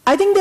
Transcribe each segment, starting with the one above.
I think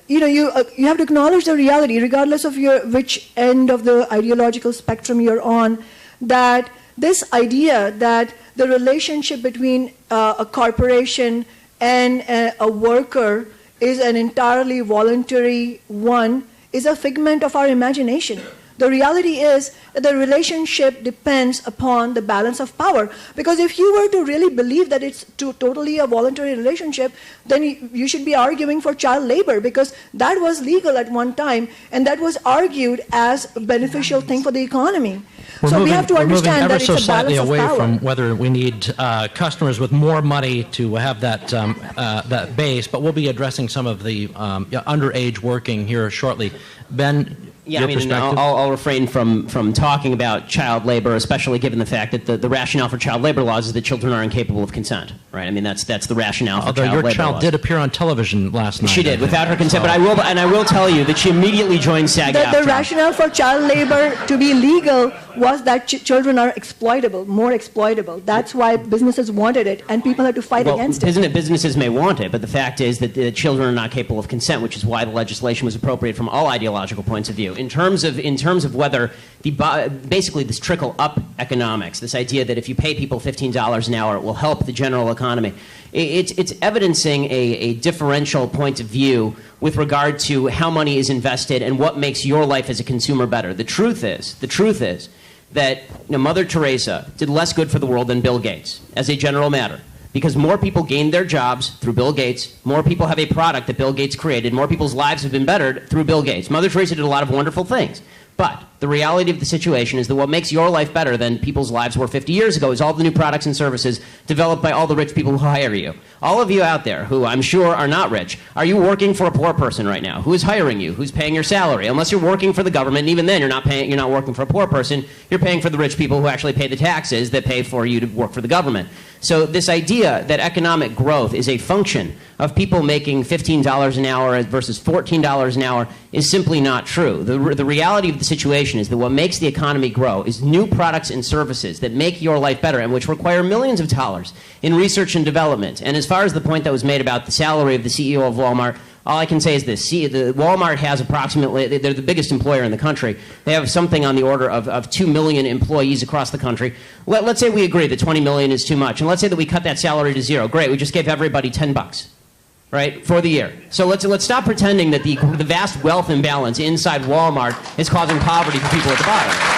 you have to acknowledge the reality, regardless of which end of the ideological spectrum you're on, that this idea that the relationship between a corporation and a worker is an entirely voluntary one is a figment of our imagination. The reality is that the relationship depends upon the balance of power. Because if you were to really believe that it's totally a voluntary relationship, then you should be arguing for child labor, because that was legal at one time, and that was argued as a beneficial thing for the economy. So we have to understand that it's a balance of power. We're moving ever so slightly away from whether we need customers with more money to have that that base, but we'll be addressing some of the underage working here shortly. Ben, yeah, I mean, I'll refrain from talking about child labor, especially given the fact that the rationale for child labor laws is that children are incapable of consent, right? I mean, that's the rationale for child labor laws. Although your child did appear on television last night. She did, without her consent, but I will tell you that she immediately joined SAG-AFTRA. The rationale for child labor to be legal was that children are exploitable, more exploitable. That's why businesses wanted it, and people had to fight against it. Businesses may want it, but the fact is that the children are not capable of consent, which is why the legislation was appropriate from all ideological points of view. In terms of whether basically this trickle-up economics, this idea that if you pay people $15 an hour, it will help the general economy, it's evidencing a differential point of view with regard to how money is invested and what makes your life as a consumer better. The truth is that Mother Teresa did less good for the world than Bill Gates, as a general matter. Because more people gained their jobs through Bill Gates, more people have a product that Bill Gates created, more people's lives have been bettered through Bill Gates. Mother Teresa did a lot of wonderful things. But the reality of the situation is that what makes your life better than people's lives were 50 years ago is all the new products and services developed by all the rich people who hire you. All of you out there who I'm sure are not rich, are you working for a poor person right now? Who is hiring you? Who's paying your salary? Unless you're working for the government, and even then you're not working for a poor person, you're paying for the rich people who actually pay the taxes that pay for you to work for the government. So this idea that economic growth is a function of people making $15 an hour versus $14 an hour is simply not true. The reality of the situation is that what makes the economy grow is new products and services that make your life better and which require millions of dollars in research and development. And as far as the point that was made about the salary of the CEO of Walmart, all I can say is this. Walmart has approximately, they're the biggest employer in the country. They have something on the order of 2 million employees across the country. Let's say we agree that 20 million is too much. And let's say that we cut that salary to zero. Great, we just gave everybody $10, right, for the year. So let's stop pretending that the vast wealth imbalance inside Walmart is causing poverty for people at the bottom.